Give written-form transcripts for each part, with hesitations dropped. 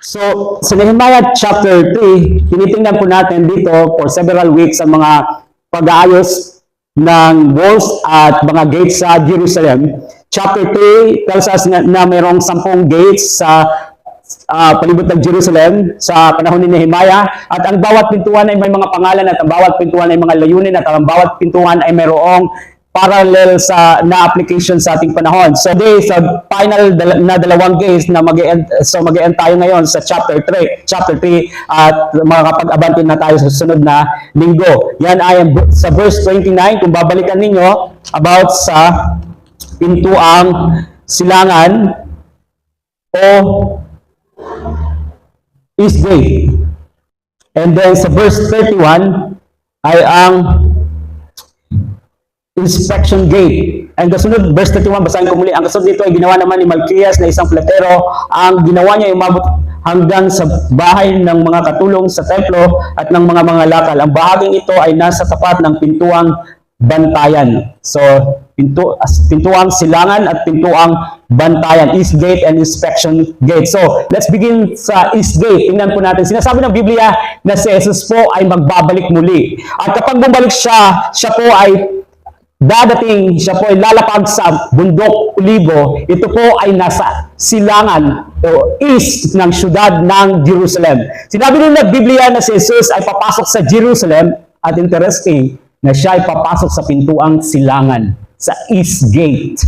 So, sa Nehemiah chapter 3, tinitingnan po natin dito for several weeks ang mga pag-aayos ng walls at mga gates sa Jerusalem. Chapter 3 tells us na mayroong 10 gates sa palibot ng Jerusalem sa panahon ni Nehemiah, at ang bawat pintuan ay may mga pangalan, at ang bawat pintuan ay mga layunin, at ang bawat pintuan ay mayroong parallel sa na-application sa ating panahon. So today, sa final na dalawang gates na mag-end tayo ngayon sa chapter 3 at makakapag-abante na tayo sa susunod na linggo. Yan ay sa verse 29, kung babalikan ninyo, about sa pintuang silangan o East Gate. And then sa verse 31 ay ang Inspection Gate. Ang kasunod, verse 31, basahin ko muli. Ang kasunod dito ay ginawa naman ni Malkias na isang platero. Ang ginawa niya ay umabot hanggang sa bahay ng mga katulong sa templo at ng mga lakal. Ang bahaging ito ay nasa tapat ng pintuang bantayan. So, pintuang silangan at pintuang bantayan, East Gate and Inspection Gate. So, let's begin sa East Gate. Tingnan po natin. Sinasabi ng Biblia na si Jesus po ay magbabalik muli. At kapag bumalik siya po ay dadating, siya po ay lalapag sa bundok Olibo. Ito po ay nasa silangan o east ng syudad ng Jerusalem. Sinabi din ng Biblia na si Jesus ay papasok sa Jerusalem, at interesting na siya ay papasok sa pintuang silangan, sa East Gate.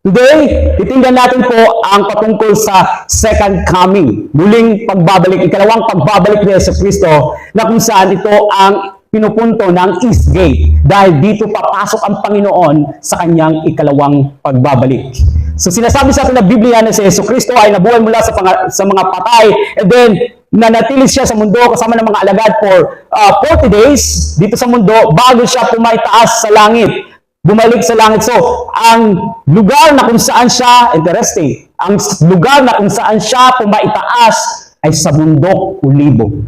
Today, titingnan natin po ang patungkol sa second coming, muling pagbabalik, ikalawang pagbabalik ni Jesucristo, na kung saan ito ang pinupunto ng East Gate, dahil dito papasok ang Panginoon sa kanyang ikalawang pagbabalik. So sinasabi sa atin ng Biblia na si Jesucristo ay nabuhay mula sa mga patay, and then nanatili siya sa mundo kasama ng mga alagad for 40 days dito sa mundo bago siya pumaitaas sa langit, bumalik sa langit. So ang lugar na kung saan siya, interesting, ang lugar na kung saan siya pumaitaas ay sa bundok Olibo.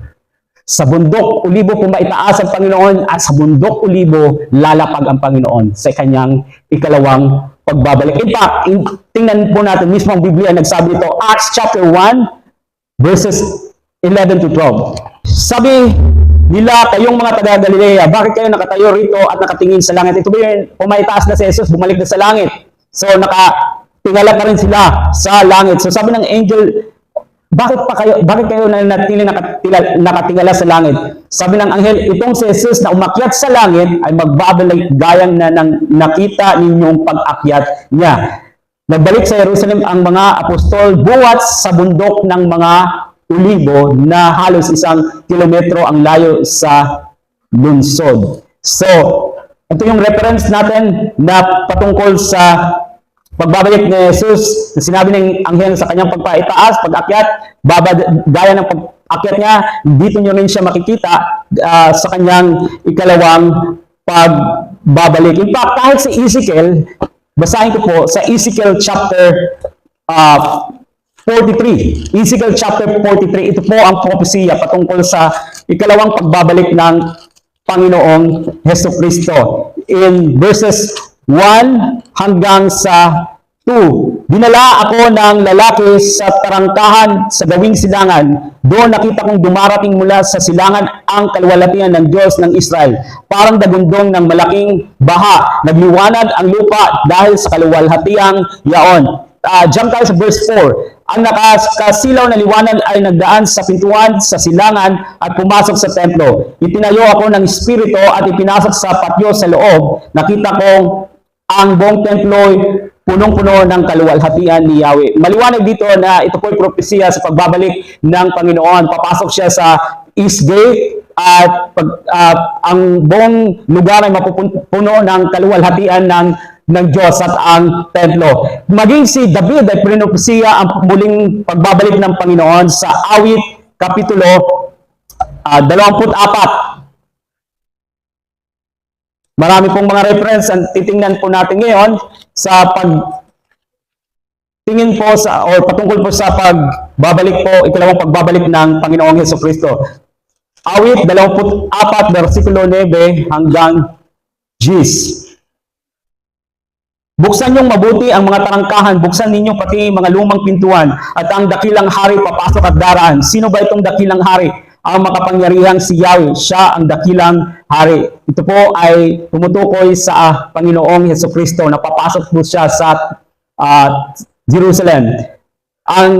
Sa bundok Olibo pumaitaas ang Panginoon, at sa bundok Olibo lalapag ang Panginoon sa kanyang ikalawang pagbabalik. In fact, tingnan po natin mismo ang Biblia, nagsabi ito, Acts chapter 1 verses 11 to 12. Sabi nila, kayong mga taga-Galilea, bakit kayo nakatayo rito at nakatingin sa langit? Ito ba yung pumaitaas na si Jesus, bumalik na sa langit? So nakatingala pa rin sila sa langit. So sabi ng angel, bakit kayo nanatili nakatingala sa langit? Sabi ng anghel, itong si Jesus na umakyat sa langit ay magbabalik gayang na nang nakita ninyong pag-akyat niya. Nagbalik sa Jerusalem ang mga apostol buhat sa bundok ng mga Olibo na halos 1 kilometro ang layo sa lungsod. So, ito yung reference natin na patungkol sa pagbabalik ni Jesus, na sinabi ng anghel sa kanyang pagpaitaas, pag-akyat, gaya ng pag-akyat niya, dito nyo rin siya makikita sa kanyang ikalawang pagbabalik. In fact, kahit sa Ezekiel, basahin ko po sa Ezekiel chapter 43. Ezekiel chapter 43, ito po ang propesya patungkol sa ikalawang pagbabalik ng Panginoong Jesucristo. In verses 1 hanggang sa 2. Dinala ako ng lalaki sa tarangkahan sa gawing silangan. Doon nakita kong dumarating mula sa silangan ang kaluwalhatian ng Diyos ng Israel. Parang dagundong ng malaking baha. Nagliwanag ang lupa dahil sa kaluwalhatiang yaon. Jump tayo sa verse 4. Ang nakasilaw na liwanag ay nagdaan sa pintuan sa silangan at pumasok sa templo. Itinayo ako ng espiritu at ipinasok sa patio sa loob. Nakita kong ang buong templo punong-puno ng kaluwalhatian ni Yahweh. Maliwanag dito na ito po ay propesya sa pagbabalik ng Panginoon. Papasok siya sa East Gate at ang buong lugar ay mapupuno ng kaluwalhatian ng Diyos at ang templo. Maging si David ay pinopesya ang muling pagbabalik ng Panginoon sa Awit Kapitulo 24. Marami pong mga reference ang titingnan po natin ngayon sa tingin po sa o patungkol po sa pagbabalik po, ikalawang pagbabalik ng Panginoong Jesucristo. Awit 24 versikulo 9 hanggang 10. Buksan niyong mabuti ang mga tarangkahan, buksan ninyo pati mga lumang pintuan, at ang dakilang hari papasok at daraan. Sino ba itong dakilang hari? Ang makapangyarihang si Yahweh, siya ang dakilang hari. Ito po ay tumutukoy sa Panginoong Hesukristo na papasok po siya sa Jerusalem. Ang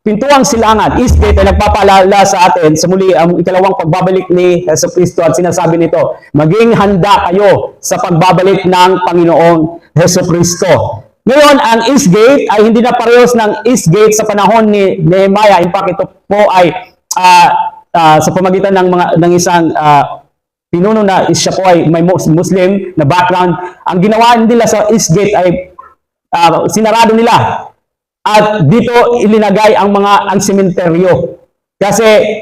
pintuang silangan, East Gate, ay nagpapaalala sa atin sa muli ang ikalawang pagbabalik ni Hesukristo, at sinasabi nito, maging handa kayo sa pagbabalik ng Panginoong Hesukristo. Ngayon, ang East Gate ay hindi na parehas ng East Gate sa panahon ni Nehemiah. In fact, ito po ay sa pamagitan ng isang pinuno na siya po ay may Muslim na background. Ang ginawa nila sa East Gate ay sinarado nila. At dito ilinagay ang sementeryo. Kasi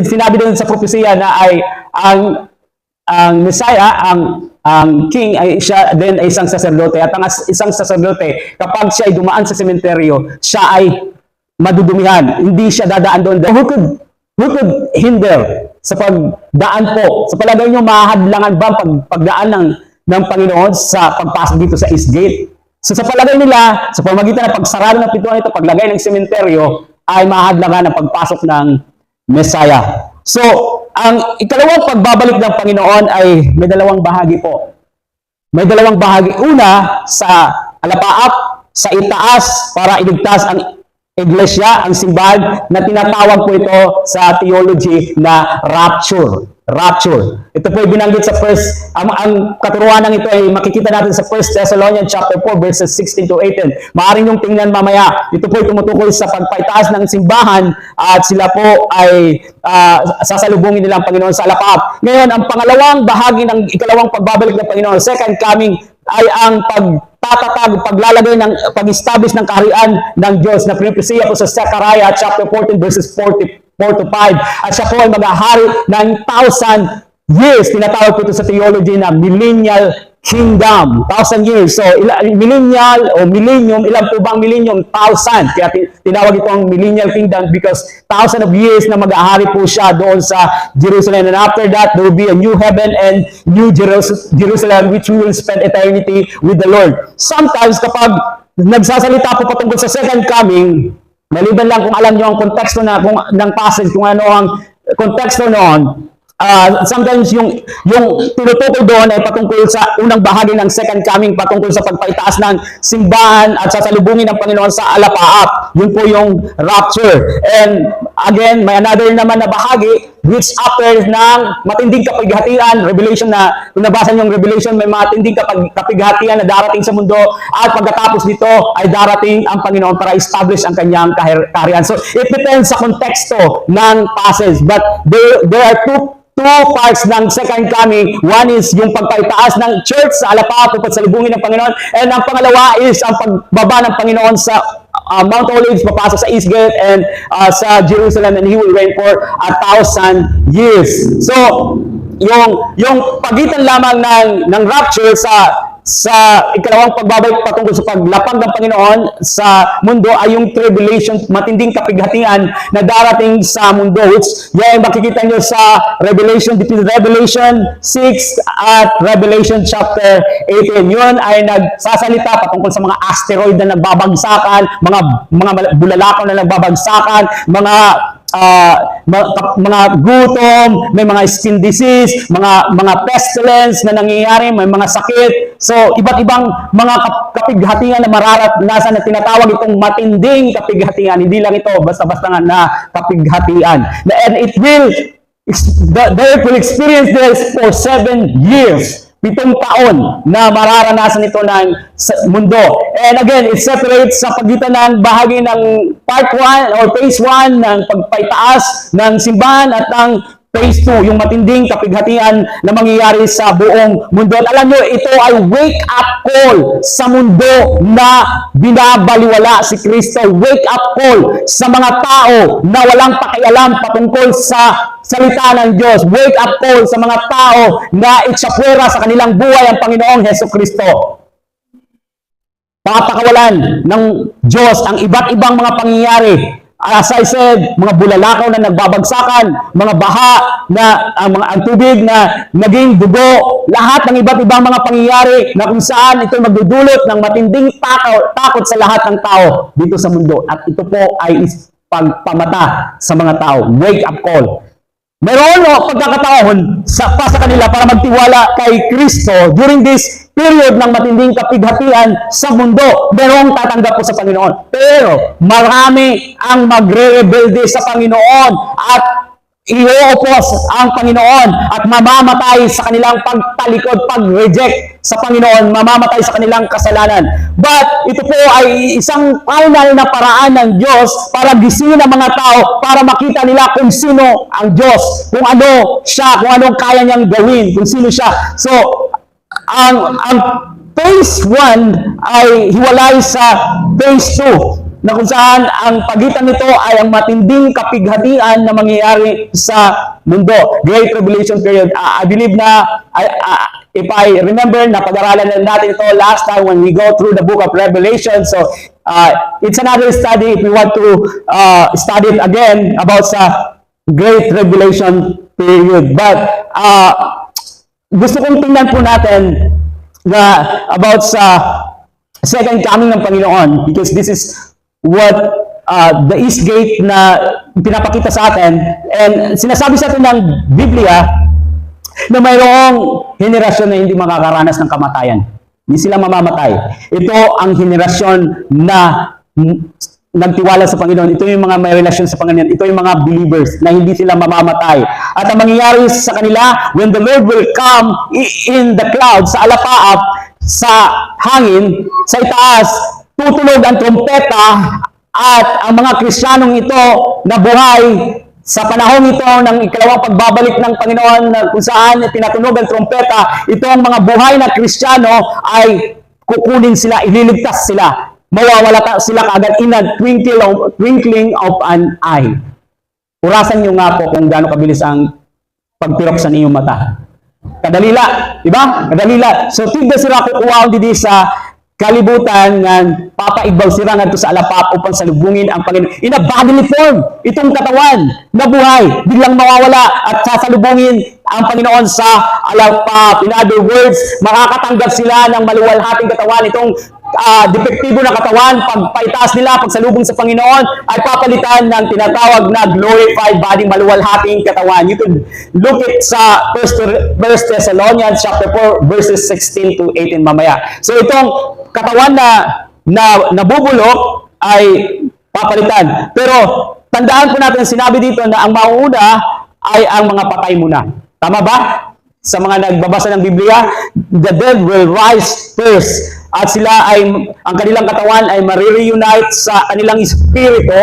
sinabi din sa propesiya na ay ang Messiah, ang king ay siya din ay isang saserdote, at ang isang saserdote kapag siya ay dumaan sa sementeryo, siya ay madudumihan, hindi siya dadaan doon. Who could hinder sa pagdaan po? Sa palagay nyo, mahadlangan ba ang pagdaan ng Panginoon sa pagpasok dito sa East Gate? So sa palagay nila, sa pamagitan ng pagsarado ng pintuan ito, paglagay ng sementeryo, ay mahadlangan ang pagpasok ng Messiah. So, ang ikalawang pagbabalik ng Panginoon ay may dalawang bahagi po. May dalawang bahagi. Una, sa alapaap, sa itaas, para iligtas ang iglesia, ang simbahan, na tinatawag po ito sa theology na rapture. Rapture. Ito po ay binanggit sa ang katuruan ng ito ay makikita natin sa 1 Thessalonians chapter 4 verses 16 to 18. Maaaring yung tingnan mamaya. Ito po ay tumutukoy sa pagpaitaas ng simbahan, at sila po ay sasalubungin nila ang Panginoon sa alapaap. Ngayon, ang pangalawang bahagi ng ikalawang pagbabalik ng Panginoon, second coming, ay ang paglalagay ng pag-establish ng kaharian ng Diyos na pinipisiya po sa Zechariah chapter 14 verses 4 to 5. At siya po ay maghahari ng 1,000 years. Tinatawag po ito sa theology na millennial kingdom. 1,000 years. So, millennial o millennium, ilan po bang millennium? 1,000. Kaya tinawag ito ang millennial kingdom because 1,000 of years na maghahari po siya doon sa Jerusalem. And after that, there will be a new heaven and new Jerusalem which we will spend eternity with the Lord. Sometimes kapag nagsasalita po patungkol sa second coming, maliban lang kung alam nyo ang konteksto ng passage, kung ano ang konteksto noon, sometimes yung tinutukoy doon ay patungkol sa unang bahagi ng second coming, patungkol sa pagpaitaas ng simbahan at sasalubungin ng Panginoon sa alapaap. Yun po yung rapture. And again, may another naman na bahagi which after ng matinding kapighatian, Revelation na, kung nabasa nyo yung Revelation, may matinding kapighatian na darating sa mundo, at pagkatapos nito ay darating ang Panginoon para establish ang kanyang kaharian. So, it depends sa konteksto ng passage. But there are two parts ng second coming. One is yung pagpaitaas ng church sa alapaap upang salubungin ng Panginoon. And ang pangalawa is ang pagbaba ng Panginoon sa Mount Olives, papasok sa East Gate and sa Jerusalem, and He will reign for 1,000 years. So, yung pagitan lamang ng rapture sa ikalawang pagbabalik patungkol sa paglapag ng Panginoon sa mundo ay yung tribulation, matinding kapighatian na darating sa mundo, which yan makikita nyo sa between Revelation 6 at Revelation chapter 18. Yun ay nagsasalita patungkol sa mga asteroid na nagbabagsakan, mga bulalakaw na nagbabagsakan, mga gutom, may mga skin disease, mga pestilence na nangyayari, may mga sakit. So, iba't ibang mga kapighatian na mararanasan na tinatawag itong matinding kapighatian. Hindi lang ito basta-basta na kapighatian. And the earth will experience this for 7 years. 7 taon na mararanasan ito ng mundo. And again, it separates sa pagitan ng bahagi ng part 1 or phase 1 ng pagpaitaas ng simbahan at ang phase 2, yung matinding kapighatian na mangyayari sa buong mundo. At alam nyo, ito ay wake-up call sa mundo na binabaliwala si Kristo. Wake-up call sa mga tao na walang pakialam patungkol sa salita ng Diyos. Wake-up call sa mga tao na itsapwera sa kanilang buhay ang Panginoong Hesukristo. Papakawalan ng Diyos ang iba't ibang mga pangyayari As I said, mga bulalakaw na nagbabagsakan, mga baha na ang tubig na naging dugo, lahat ng iba't ibang mga pangyayari na kung saan ito magdudulot ng matinding takot sa lahat ng tao dito sa mundo. At ito po ay pagpamata sa mga tao. Wake up call. Meron pagkakataon sa kanila para magtiwala kay Kristo during this period ng matinding kapighatian sa mundo. Merong tatanggap po sa Panginoon. Pero marami ang magre-rebelde sa Panginoon at i-oppose ang Panginoon at mamamatay sa kanilang pagtalikod, pag-reject sa Panginoon, mamamatay sa kanilang kasalanan. But ito po ay isang final na paraan ng Diyos para gisingin ang mga tao, para makita nila kung sino ang Diyos, kung ano siya, kung anong kaya niyang gawin, kung sino siya. So, ang phase 1 ay hiwalay sa phase 2. Na kung saan ang pagitan nito ay ang matinding kapighatian na mangyayari sa mundo. Great Tribulation period. I believe na, if I remember, napag-aralan na natin ito last time when we go through the book of Revelation. So, it's another study if we want to study it again about sa Great Tribulation period. But, gusto kong tingnan po natin na about sa second coming ng Panginoon, because this is what the East Gate na pinapakita sa atin, and sinasabi sa atin ng Biblia na mayroong henerasyon na hindi makakaranas ng kamatayan. Hindi sila mamamatay. Ito ang henerasyon na nagtiwala sa Panginoon. Ito yung mga may relasyon sa Panginoon. Ito yung mga believers na hindi sila mamamatay. At ang mangyayari sa kanila, when the Lord will come in the clouds, sa alapaap, sa hangin, sa itaas, tutunog ang trompeta at ang mga Kristiyanong ito na buhay sa panahon ito ng ikalawang pagbabalik ng Panginoon na kung saan pinatunog ang trompeta, ito ang mga buhay na Kristiyano ay kukunin sila, ililigtas sila. Mawawala sila kaagad in a twinkling of an eye. Urasan nyo nga po kung gaano kabilis ang pagpirok sa inyong mata. Kadalila, di ba? Kadalila. So, tigda sila kukuhaon didi sa kalibutan nga papaibaw sila ngadto sa alapap upang salubungin ang Panginoon. In a bodily form, itong katawan na buhay, biglang mawawala at sasalubungin ang Panginoon sa alapap. In other words, makakatanggap sila ng maluwalhating katawan. Itong depektibo na katawan, pagpaitaas nila, pagsalubong sa Panginoon, ay papalitan ng tinatawag na glorified body, maluwalhating katawan. You could look it sa 1 Thessalonians chapter 4, verses 16 to 18 mamaya. So itong katawan na nabubulok ay papalitan. Pero tandaan po natin, sinabi dito na ang mauuna ay ang mga patay muna. Tama ba? Sa mga nagbabasa ng Biblia, the dead will rise first. At sila ay, ang kanilang katawan ay marireunite sa kanilang espiritu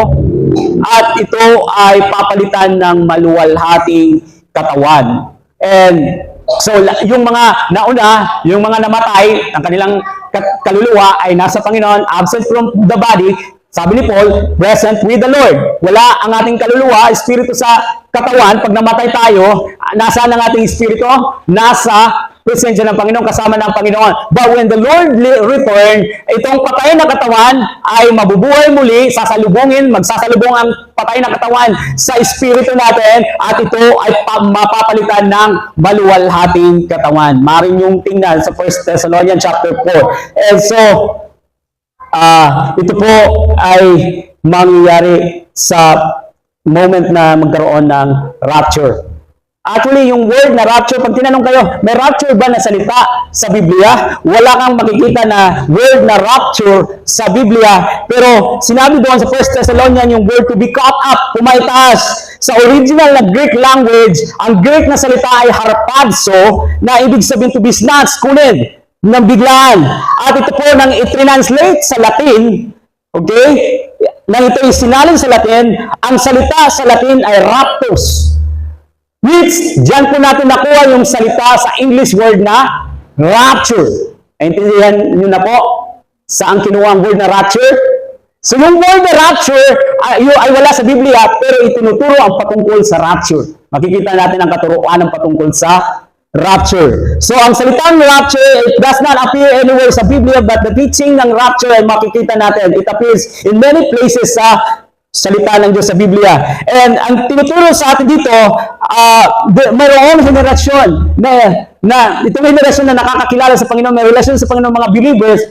at ito ay papalitan ng maluwalhating katawan. And so, yung mga nauna, yung mga namatay, ang kanilang kaluluwa ay nasa Panginoon, absent from the body, sabi ni Paul, present with the Lord. Wala ang ating kaluluwa, espiritu sa katawan. Pag namatay tayo, nasaan ang ating espiritu? Nasa presensya ng Panginoon, kasama ng Panginoon. But when the Lord return, itong patay na katawan ay mabubuhay muli, magsasalubong ang patay na katawan sa espiritu natin at ito ay mapapalitan ng maluwalhating katawan. Maring yung tingnan sa 1 Thessalonians chapter 4. And so, ito po ay mangyayari sa moment na magkaroon ng rapture. Actually, yung word na rapture, pag tinanong kayo, may rapture ba na salita sa Biblia? Wala kang makikita na word na rapture sa Biblia. Pero sinabi doon sa 1 Thessalonians yung word to be caught up, pumaitaas. Sa original na Greek language, ang Greek na salita ay harpazo, na ibig sabihin to be snatched, kunin, ng biglaan. At ito po nang i-translate sa Latin, okay? Nang ito isinalin sa Latin, ang salita sa Latin ay raptus. Which, dyan po natin nakuha yung salita sa English word na rapture. Naintindihan nyo na po saan kinuha ang word na rapture? So yung word na rapture ay wala sa Biblia, pero itinuturo ang patungkol sa rapture. Makikita natin ang katuruan ng patungkol sa rapture. So ang salitang rapture, it does not appear anywhere sa Biblia, but the teaching ng rapture ay makikita natin. It appears in many places sa salita ng Diyos sa Biblia. And ang tinuturo sa atin dito, mayroong henerasyon na itong henerasyon na nakakakilala sa Panginoon, may relasyon sa Panginoon, mga believers,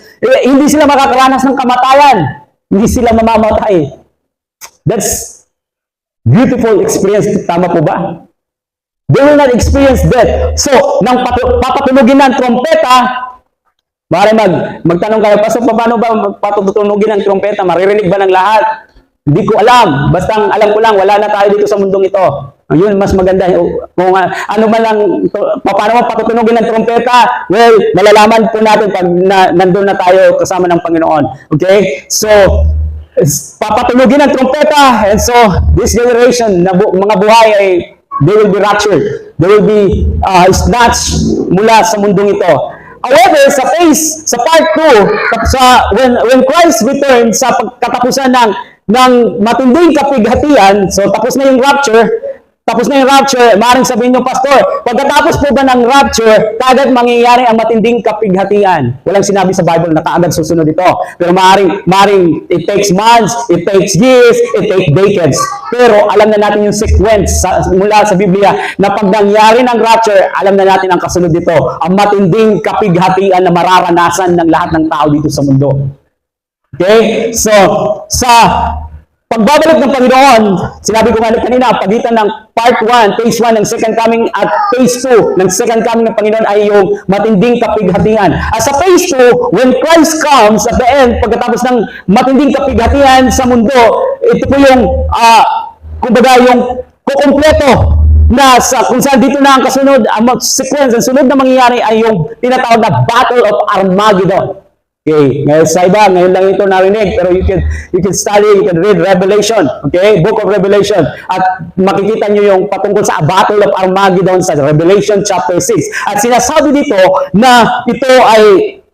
hindi sila makakaranas ng kamatayan. Hindi sila mamamatay. That's beautiful experience. Tama po ba? They will not experience death. So, nang papatunugin ng trompeta, bari magtanong kayo, Pastor, paano ba patutunugin ng trompeta? Maririnig ba ng lahat? Hindi ko alam. Basta alam ko lang, wala na tayo dito sa mundong ito. Yun, mas maganda. Kung ano man lang, paano mo patutunugin ng trompeta? Well, malalaman po natin pag nandun na tayo kasama ng Panginoon. Okay? So, papatunugin ng trompeta. And so, this generation, mga buhay ay, they will be raptured. They will be snatched mula sa mundong ito. However, sa part 2, when Christ returns sa katapusan ng matinding kapighatian, so tapos na yung rapture, maaaring sabihin nyo, Pastor, pagkatapos po ba ng rapture, kaagad mangyayari ang matinding kapighatian? Walang sinabi sa Bible na kaagad susunod ito. Pero maaaring it takes months, it takes years, it takes decades. Pero alam na natin yung sequence mula sa Biblia na pag nangyari ng rapture, alam na natin ang kasunod dito, ang matinding kapighatian na mararanasan ng lahat ng tao dito sa mundo. Okay? So, sa pagbabalik ng Panginoon, sinabi ko nga kanina, pagitan ng part 1, phase 1 ng second coming at phase 2 ng second coming ng Panginoon ay yung matinding kapighatian. At sa phase 2, when Christ comes at the end, pagkatapos ng matinding kapighatian sa mundo, ito po yung, kumbaga yung kukumpleto na kung saan dito na ang kasunod, ang sequence, ang sunod na mangyayari ay yung tinatawag na Battle of Armageddon. Okay, ngayon sa iba, ngayon lang ito narinig, pero you can study, you can read Revelation, okay, Book of Revelation, at makikita nyo yung patungkol sa Battle of Armageddon sa Revelation chapter 6. At sinasabi dito na ito ay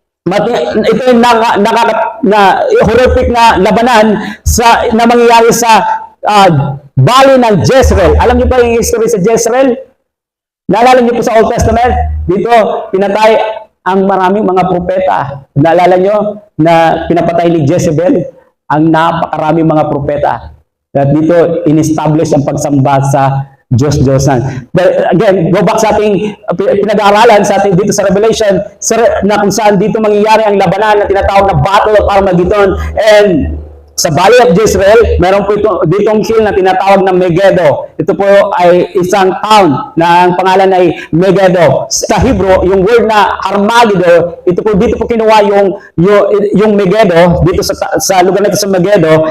horrific na labanan na mangyayari sa Valley ng Jezreel. Alam niyo pa yung history sa Jezreel? Naalala niyo po sa Old Testament? Dito, pinatay ang maraming mga propeta. Naalala nyo na pinapatay ni Jezebel ang napakaraming mga propeta. At dito, in-establish ang pagsamba sa Diyos-Diyosan. But again, go back sa ating pinag-aaralan sa ating dito sa Revelation, na kung saan dito mangyayari ang labanan na tinatawag na Battle of Armageddon. And sa Valley of Jezreel, meron po ditong hill na tinatawag na Megiddo. Ito po ay isang town na ang pangalan ay Megiddo. Sa Hebrew, yung word na Armageddon, dito po kinuha yung Megiddo, dito sa lugar na ito sa Megiddo,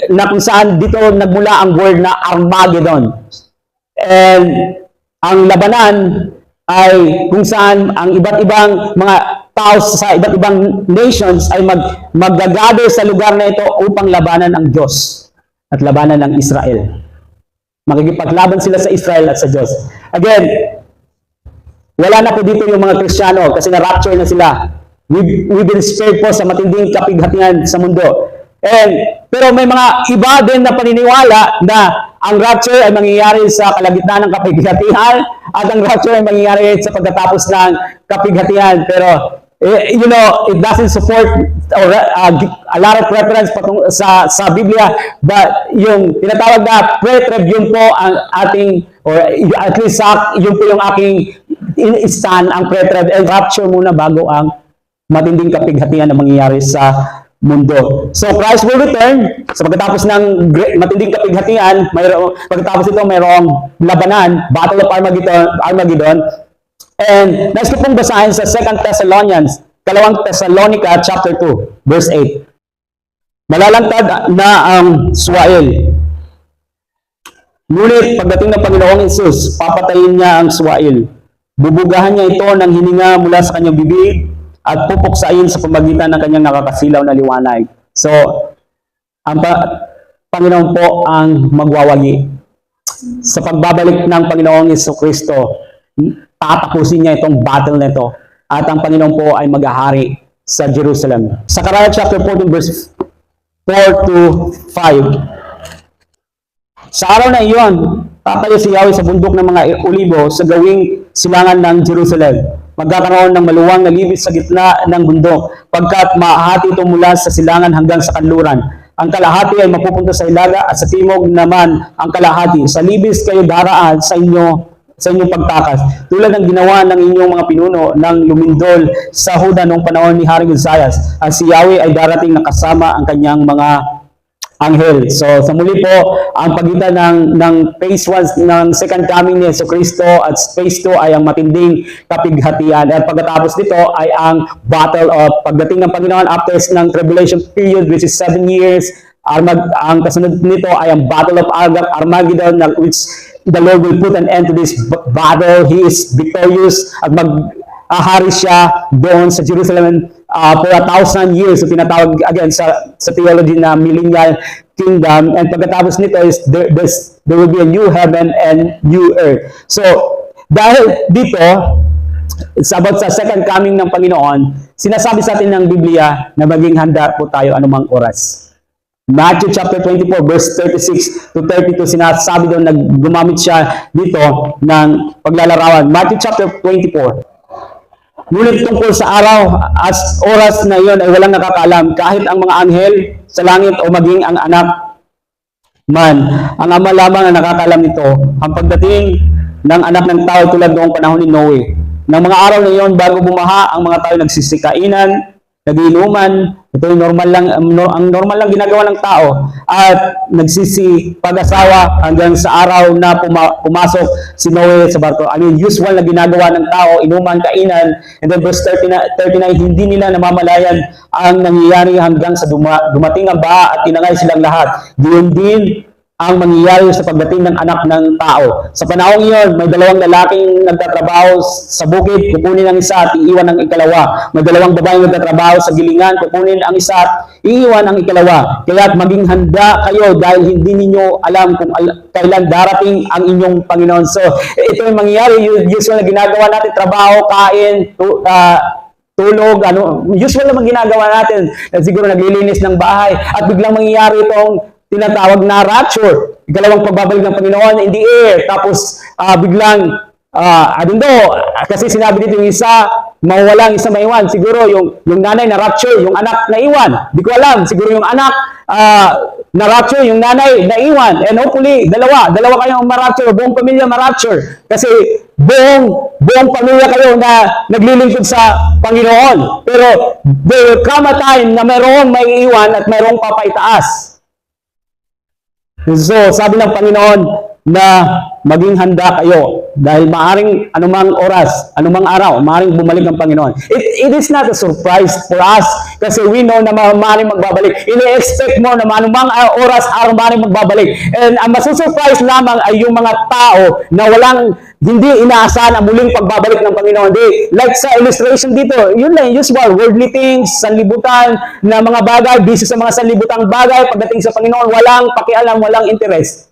na kung saan dito nagmula ang word na Armageddon. And ang labanan ay kung saan ang iba't ibang mga tao sa iba't ibang nations ay mag-gather sa lugar na ito upang labanan ang Diyos at labanan ng Israel. Makikipaglaban sila sa Israel at sa Diyos. Again, wala na po dito yung mga Kristiyano kasi na-rapture na sila. We've been spared po sa matinding kapighatian sa mundo. Pero may mga iba din na paniniwala na ang rapture ay mangyayari sa kalagitnaan ng kapighatian at ang rapture ay mangyayari sa pagkatapos ng kapighatian. Pero it doesn't support or a lot of reference sa Biblia, but yung tinatawag na pre-trib, yun po ang ating, or at least yun po yung aking stand, ang pre-trib and rapture muna bago ang matinding kapighatian na mangyayari sa mundo. So Christ will return sa pagkatapos ng matinding kapighatian. Pagkatapos ito mayroong labanan, Battle of Armageddon. And next ko pong basahin sa 2 Thessalonica chapter 2, verse 8. Malalantad na ang Suwail. Ngunit pagdating ng Panginoong Hesus, papatayin niya ang Suwail. Bubugahan niya ito ng hininga mula sa kanyang bibig at pupuksain sa pamagitan ng kanyang nakakasilaw na liwanag. So, ang Panginoon po ang magwawagi. Sa pagbabalik ng Panginoong Jesucristo, tatapusin niya itong battle na ito. At ang Panginoon po ay maghahari sa Jerusalem. Zechariah chapter 14 verse 4 to 5. Sa araw na iyon, tatayo si Yahweh sa bundok ng mga olibo sa gawing silangan ng Jerusalem. Magkakaroon ng maluwang na libis sa gitna ng bundok, pagkat mahati ito mula sa silangan hanggang sa kanluran. ang kalahati ay mapupunta sa ilaga at sa timog naman ang kalahati. Sa libis kayo daraan sa inyong pagtakas. Tulad ng ginawa ng inyong mga pinuno ng lumindol sa Huda noong panahon ni Haring Uzzias. At si Yahweh ay darating na kasama ang kanyang mga anghel. So, sa muli po, ang pagitan ng phase 1 ng second coming ni Yesu Cristo at phase 2 ay ang matinding kapighatian. At pagkatapos nito ay ang battle of pagdating ng Panginoon after ng tribulation period, which is 7 years. Ang kasunod nito ay ang battle of Armageddon, which the Lord will put an end to this battle. He is victorious at ahari siya doon sa Jerusalem for 1,000 years. So tinatawag again sa theology na millennial kingdom. And pagkatapos nito is there will be a new heaven and new earth. So dahil dito, it's about sa second coming ng Panginoon, sinasabi sa atin ng Biblia na maging handa po tayo anumang oras. Matthew chapter 24 verse 36 to 32, sinasabi doon na gumamit siya dito ng paglalarawan. Matthew chapter 24. Ngunit tungkol sa araw at oras na iyon ay walang nakakaalam, kahit ang mga anghel sa langit o maging ang anak man. Ang Ama lamang ang nakakaalam nito. Ang pagdating ng anak ng tao tulad noong panahon ni Noe. Ng mga araw na iyon bago bumaha, ang mga tao nagsisikainan, nagiinuman. Ito yung normal lang, ang normal lang ginagawa ng tao, at nagsisipag-asawa hanggang sa araw na pumasok si Noe sa barko. I mean, usual na ginagawa ng tao, inuman, kainan. And then verse 39, hindi nila namamalayan ang nangyayari hanggang sa dumating ang baha at tinangay silang lahat. Diyon din ang mangyayari sa pagdating ng anak ng tao. Sa panahong iyon, may dalawang lalaking nagtatrabaho sa bukid, kukunin ang isa at iiwan ang ikalawa. May dalawang babaeng nagtatrabaho sa gilingan, kukunin ang isa at iiwan ang ikalawa. Kaya maging handa kayo dahil hindi ninyo alam kung kailan darating ang inyong Panginoon. So, ito yung mangyayari, usual na ginagawa natin, trabaho, kain, tulog, usual naman ginagawa natin. Siguro naglilinis ng bahay at biglang mangyayari itong tinatawag na rapture, ikalawang pagbabalik ng Panginoon in the air. Tapos biglang, I don't know, kasi sinabi dito yung isa, mawawalang isa maiwan. Siguro yung nanay na rapture, yung anak na iwan. Di ko alam, siguro yung anak na rapture, yung nanay na iwan. And hopefully, dalawa kayong ma-rapture, buong pamilya ma-rapture. Kasi buong pamilya kayo na naglilingkod sa Panginoon. Pero there will come a time na mayroong may iwan at mayroong papaitaas. So, sabi ng Panginoon na maging handa kayo dahil maaring anumang oras, anumang araw, maaring bumalik ang Panginoon. It is not a surprise for us kasi we know na maaring magbabalik. Ini-expect mo na anumang oras, araw, maaring magbabalik. And ang masusurprise lamang ay yung mga tao na hindi inaasahan ang muling pagbabalik ng Panginoon. Like sa illustration dito, yun lang, usual, worldly things, sanlibutan na mga bagay, busy sa mga sanlibutang bagay, pagdating sa Panginoon, walang pakialam, walang interest.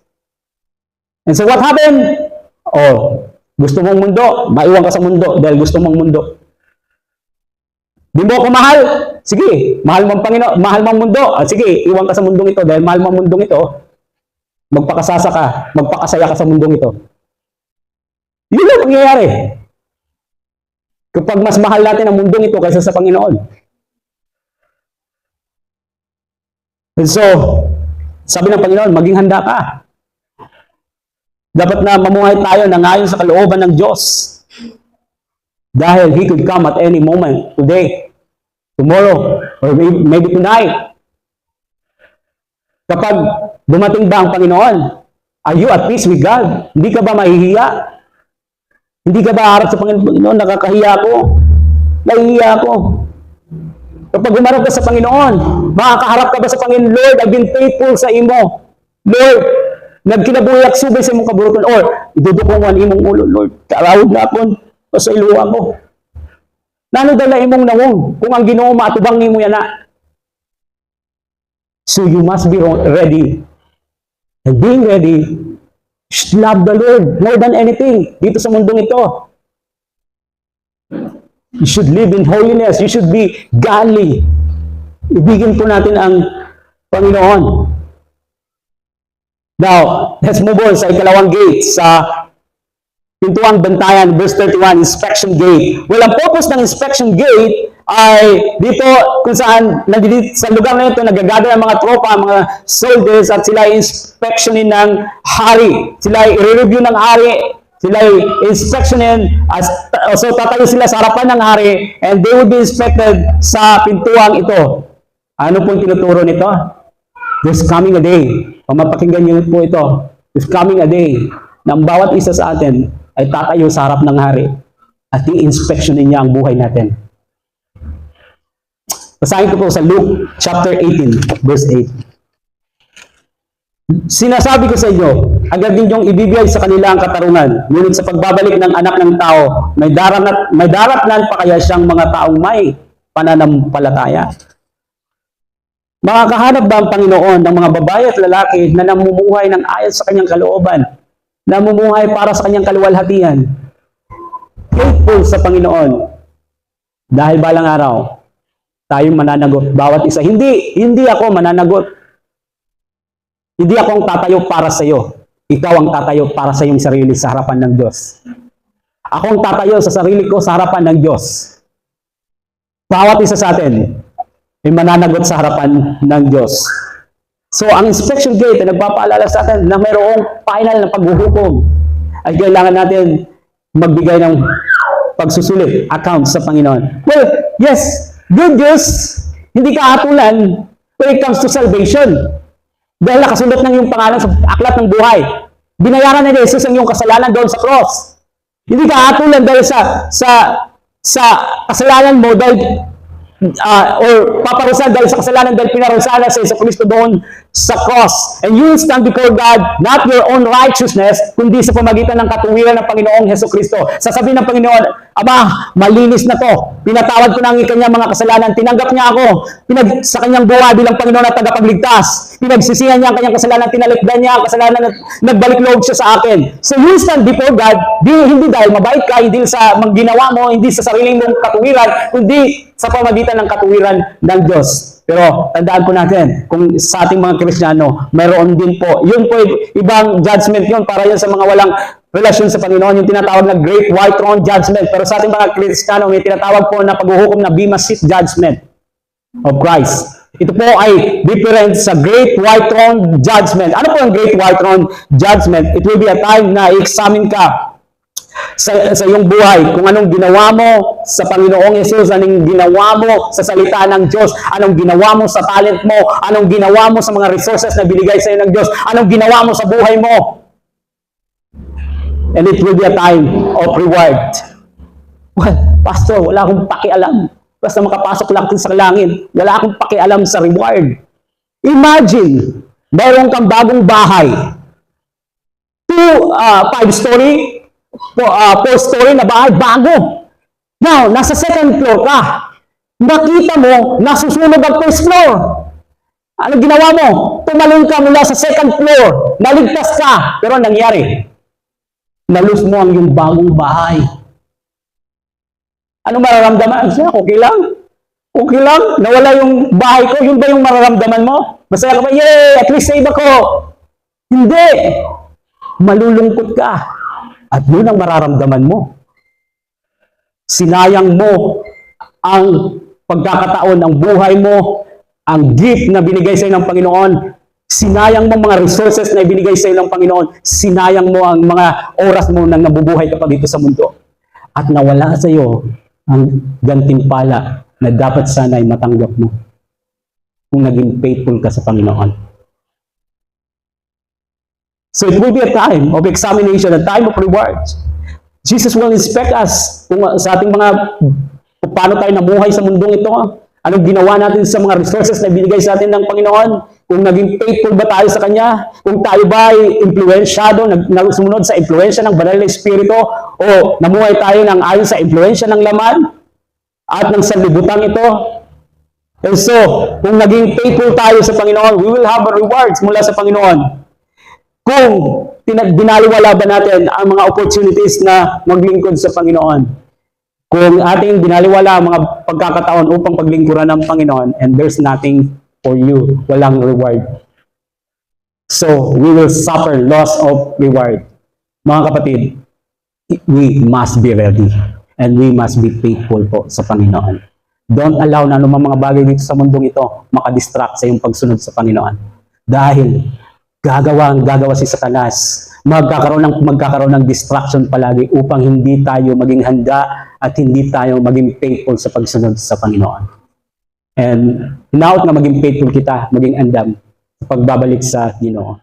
And so what happened? Gusto mong mundo, maiwan ka sa mundo dahil gusto mong mundo. Di mo ako mahal? Sige, mahal mong Panginoon, mahal mong mundo. Sige, iwan ka sa mundong ito dahil mahal mong mundong ito. Magpakasasa ka, magpakasaya ka sa mundong ito. Yun ang mangyayari kapag mas mahal natin ang mundong ito kaysa sa Panginoon. And so, sabi ng Panginoon, maging handa ka. Dapat na mamuhay tayo na ngayon sa kalooban ng Diyos. Dahil He could come at any moment, today, tomorrow, or maybe tonight. Kapag dumating ba ang Panginoon, are you at peace with God? Hindi ka ba mahihiya? Hindi ka ba harap sa Panginoon? Nakakahiya ako. Nahihiya ako. Kapag humarap ka sa Panginoon, makakaharap ka ba sa Panginoon? Lord, I've been faithful sa imo. Lord, nagkinabuyak subay sa imong kaburuton. Or, idudukungan imong ulo. Lord, karawad na ako sa iluwa mo. Nano dala imong nawong kung ang Ginoo maatubang nimo yan na. So you must be ready. And being ready, you should love the Lord more than anything dito sa mundong ito. You should live in holiness. You should be godly. Ibigin po natin ang Panginoon. Now, let's move on sa ikalawang gate sa pintuang bantayan, verse 31, inspection gate. Well, ang purpose ng inspection gate ay dito kung saan sa lugar na ito nagagather ang mga tropa, mga soldiers at sila inspectionin ng hari. Sila i-review ng hari. Sila inspectionin, so tatayo sila sa harapan ng hari and they will be inspected sa pintuang ito. Ano pong tinuturo nito? There's coming a day. Pamapakinggan niyo po ito. There's coming a day na ang bawat isa sa atin ay tatayo sa harap ng hari at i-inspectionin niya ang buhay natin. Basahin ko po sa Luke chapter 18, verse 8. Sinasabi ko sa inyo, agad ninyong ibibigay sa kanila ang katarungan. Ngunit sa pagbabalik ng anak ng tao, may daratnan pa kaya siyang mga taong may pananampalataya. Makakahanap ba ang Panginoon ng mga babae at lalaki na namumuhay ng ayon sa kanyang kalooban, namumuhay para sa kanyang kaluwalhatian, faithful sa Panginoon? Dahil balang araw, tayong mananagot. Bawat isa. Hindi ako mananagot. Hindi ako ang tatayo para sa iyo. Ikaw ang tatayo para sa iyong sarili sa harapan ng Diyos. Ako ang tatayo sa sarili ko sa harapan ng Diyos. Bawat isa sa atin ay mananagot sa harapan ng Diyos. So, ang inspection gate ay nagpapaalala sa atin na mayroong final na paghuhukom. Ay kailangan natin magbigay ng pagsusulit, account sa Panginoon. Well, yes, good news, hindi ka hatulan when it comes to salvation. Dahil nakasulat ng iyong pangalan sa aklat ng buhay. Binayaran na ni Jesus ang iyong kasalanan doon sa cross. Hindi ka hatulan dahil sa kasalanan mo dahil or paparusahan dahil sa kasalanan dahil pinarusahan na sa Kristo doon sa cross. And you stand before God, not your own righteousness, kundi sa pamagitan ng katuwiran ng Panginoong Hesukristo. Sasabihin ng Panginoon, Aba, malinis na to. Pinatawad ko na ang kanyang mga kasalanan. Tinanggap niya ako sa kanyang buhay bilang Panginoon at tagapagligtas. Pinagsisihan niya ang kanyang kasalanan. Tinalikdan niya ang kasalanan at nagbalik loob siya sa akin. So you stand before God, hindi dahil mabait ka, hindi sa ginawa mo, hindi sa sariling mong katuwiran, kundi sa pamagitan ng katuwiran ng Diyos. Pero tandaan po natin, kung sa ating mga Kristiyano, mayroon din po. Yun po, ibang judgment yun para yun sa mga walang relasyon sa Panginoon, yung tinatawag na Great White Throne Judgment. Pero sa ating mga Kristiyano, may tinatawag po na paghuhukom na Bema Seat Judgment of Christ. Ito po ay different sa Great White Throne Judgment. Ano po ang Great White Throne Judgment? It will be a time na i-examine ka sa iyong buhay, kung anong ginawa mo sa Panginoong Yesus, anong ginawa mo sa salita ng Diyos, anong ginawa mo sa talent mo, anong ginawa mo sa mga resources na binigay sa iyo ng Diyos, anong ginawa mo sa buhay mo. And it will be a time of reward. Well, Pastor, wala akong pakialam. Basta makapasok lang sa langit, wala akong pakialam sa reward. Imagine, mayroon kang bagong bahay. 5-story, 4-story na bahay, bago. Now, nasa second floor ka. Nakita mo, nasusunog ang first floor. Ano ginawa mo? Tumalon ka mula sa second floor. Naligtas ka. Pero ang nangyari? Nalus mo ang iyong bagong bahay. Ano mararamdaman? Siya, okay lang. Okay lang. Nawala yung bahay ko. Yun ba yung mararamdaman mo? Masaya ka ba? Yay! At least save ako. Hindi. Malulungkot ka. At yun ang mararamdaman mo. Sinayang mo ang pagkakataon ng buhay mo, ang gift na binigay sa iyo ng Panginoon. Sinayang mo mga resources na ibinigay sa iyo ng Panginoon. Sinayang mo ang mga oras mo nang nabubuhay ka pa dito sa mundo. At nawala sa iyo ang gantimpala na dapat sana ay matanggap mo kung naging faithful ka sa Panginoon. So it will be a time of examination, a time of rewards. Jesus will inspect us kung sa ating kung paano tayo namuhay sa mundong ito. Anong ginawa natin sa mga resources na binigay sa atin ng Panginoon? Kung naging faithful ba tayo sa Kanya? Kung tayo ba ay influensyado, sumunod sa influensya ng Banal na Espiritu? O namuhay tayo ng ayon sa influensya ng laman at ng sanlibutan ito? And so, kung naging faithful tayo sa Panginoon, we will have rewards mula sa Panginoon. Kung dinaliwala ba natin ang mga opportunities na maglingkod sa Panginoon. Kung ating dinaliwala ang mga pagkakataon upang paglingkuran ng Panginoon, and there's nothing for you, walang reward. So, we will suffer loss of reward. Mga kapatid, we must be ready and we must be faithful po sa Panginoon. Don't allow na anumang mga bagay dito sa mundong ito makadistract sa iyong pagsunod sa Panginoon. Dahil gagawa si Satanas, magkakaroon ng distraction palagi upang hindi tayo maging handa at hindi tayo maging faithful sa pagsunod sa Panginoon. And hinaot na maging faithful kita, maging andam sa pagbabalik sa Ginoo.